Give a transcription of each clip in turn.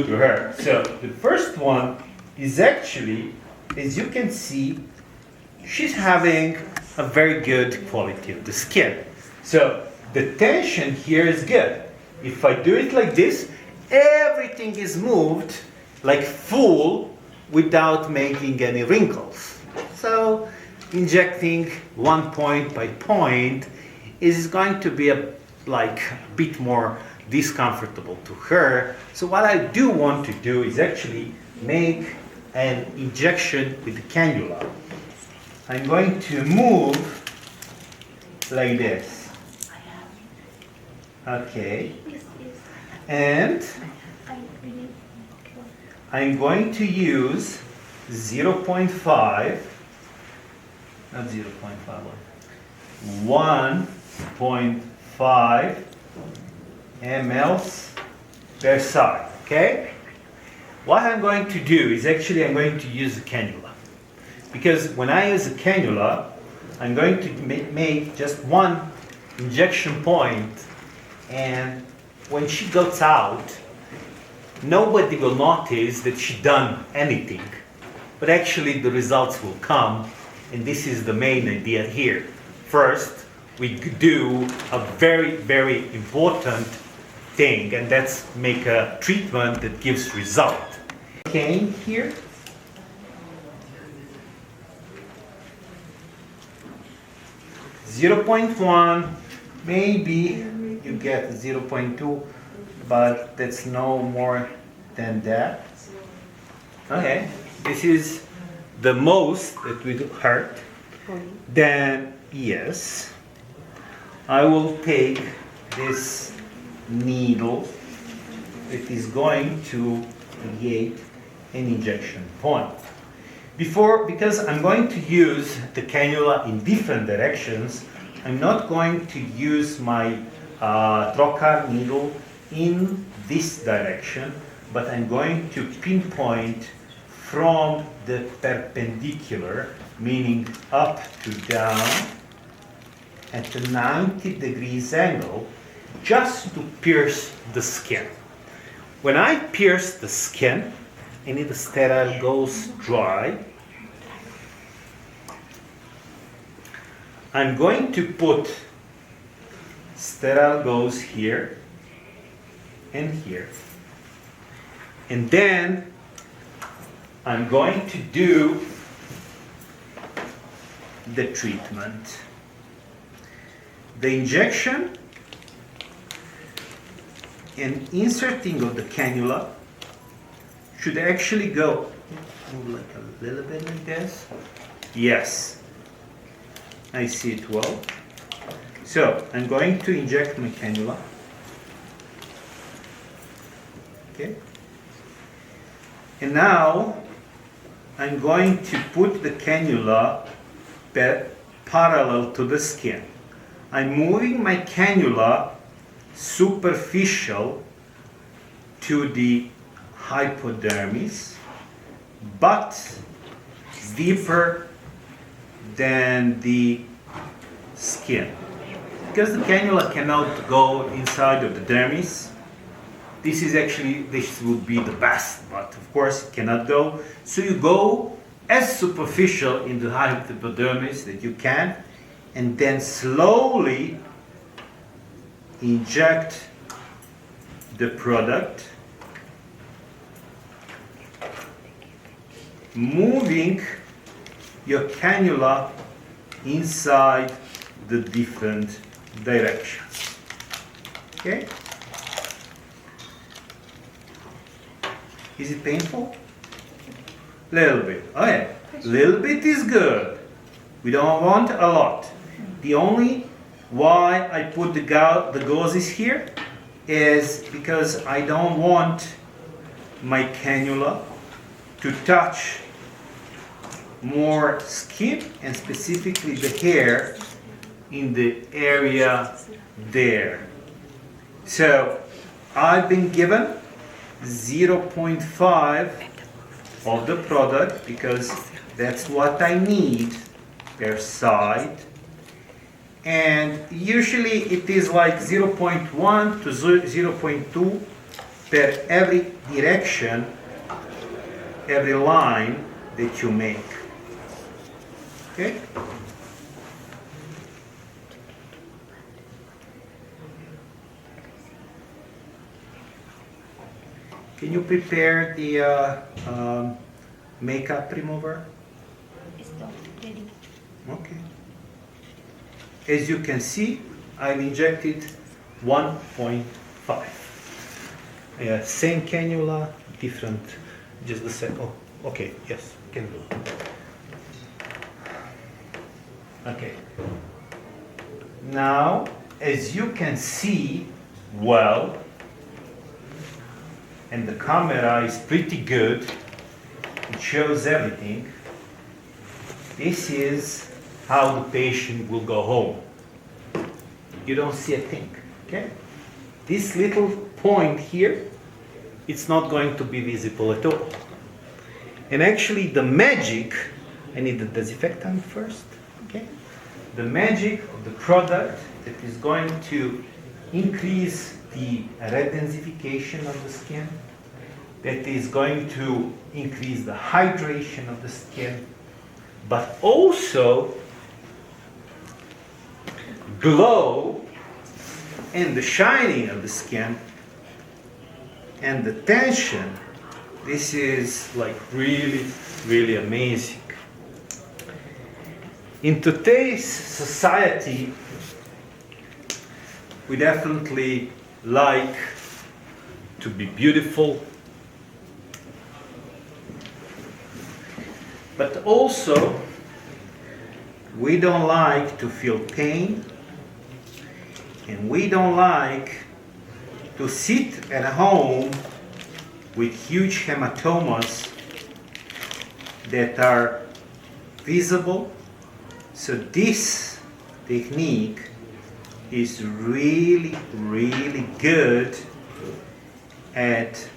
to her. So the first one is actually, as you can see, she's having a very good quality of the skin. So the tension here is good. If I do it like this, everything is moved like full without making any wrinkles. So injecting one point by point is going to be a bit more discomfortable to her. So what I do want to do is actually make an injection with the cannula. I'm going to move like this. Okay. And I'm going to use 0.5, not 0.5, 1.5 mLs per side, okay? What I'm going to do is actually I'm going to use a cannula. Because when I use a cannula, I'm going to make just one injection point, and when she goes out, nobody will notice that she done anything. But actually the results will come, and this is the main idea here. First, we do a very, very important thing, and that's make a treatment that gives result. Okay, here. .1, maybe you get 0.2, but that's no more than that. Okay, this is the most that will hurt. Then, yes, I will take this needle that is going to create an injection point. Because I'm going to use the cannula in different directions, I'm not going to use my trocar needle in this direction, but I'm going to pinpoint from the perpendicular, meaning up to down, at a 90 degrees angle, just to pierce the skin. When I pierce the skin, and the sterile goes dry, I'm going to put sterile goes here and here. And then I'm going to do the treatment. The injection and inserting of the cannula should actually go like a little bit like this. Yes, I see it well. So I'm going to inject my cannula. Okay. And now I'm going to put the cannula parallel to the skin. I'm moving my cannula superficial to the hypodermis, but deeper than the skin. Because the cannula cannot go inside of the dermis, this would be the best, but of course it cannot go. So you go as superficial in the hypodermis that you can, and then slowly inject the product, moving your cannula inside the different directions. Okay? Is it painful? Little bit. Okay. Little bit is good. We don't want a lot. The only why I put the gauzes here is because I don't want my cannula to touch more skin, and specifically the hair in the area there. So I've been given 0.5 of the product because that's what I need per side, and usually it is like 0.1 to 0.2 per every direction, every line that you make. Okay? Can you prepare the makeup remover? It's not ready. Okay. As you can see, I've injected 1.5. Yeah, same cannula, different, just the same. Oh, okay, yes, can do. Okay. Now, as you can see, well, and the camera is pretty good, it shows everything. This is how the patient will go home. You don't see a thing, okay? This little point here, it's not going to be visible at all. And actually the magic, I need the disinfectant first, okay? The magic of the product that is going to increase the red densification of the skin, that is going to increase the hydration of the skin, but also glow and the shining of the skin and the tension. This is like really, really amazing. In today's society, we definitely like to be beautiful, but also we don't like to feel pain, and we don't like to sit at home with huge hematomas that are visible. So this technique is really, really good at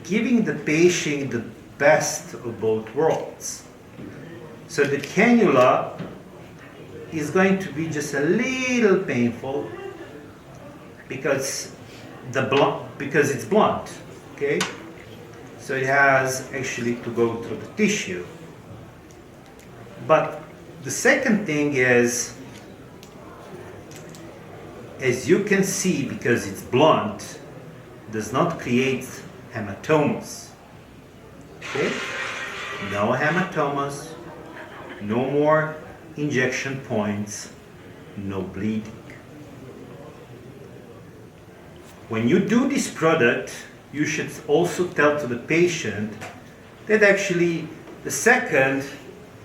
giving the patient the best of both worlds. So the cannula is going to be just a little painful because it's blunt, okay? So it has actually to go through the tissue. But the second thing is, as you can see, because it's blunt, does not create hematomas. Okay? No hematomas, no more injection points, no bleeding. When you do this product, you should also tell to the patient that actually the second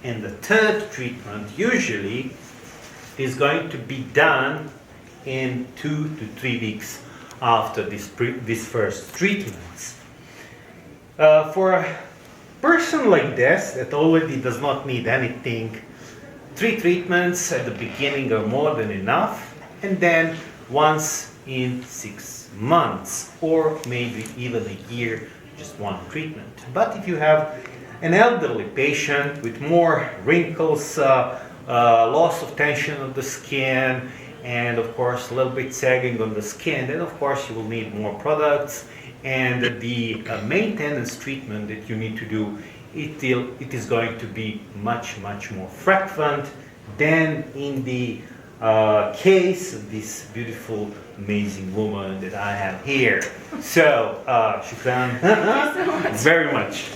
and the third treatment usually is going to be done in 2 to 3 weeks after this first treatment. For a person like this that already does not need anything, 3 treatments at the beginning are more than enough, and then once in 6 months or maybe even a year, just 1 treatment. But if you have an elderly patient with more wrinkles, loss of tension of the skin, and of course a little bit sagging on the skin, then of course you will need more products, and the maintenance treatment that you need to do, it is going to be much more frequent than in the case of this beautiful, amazing woman that I have here. So, shukran very much.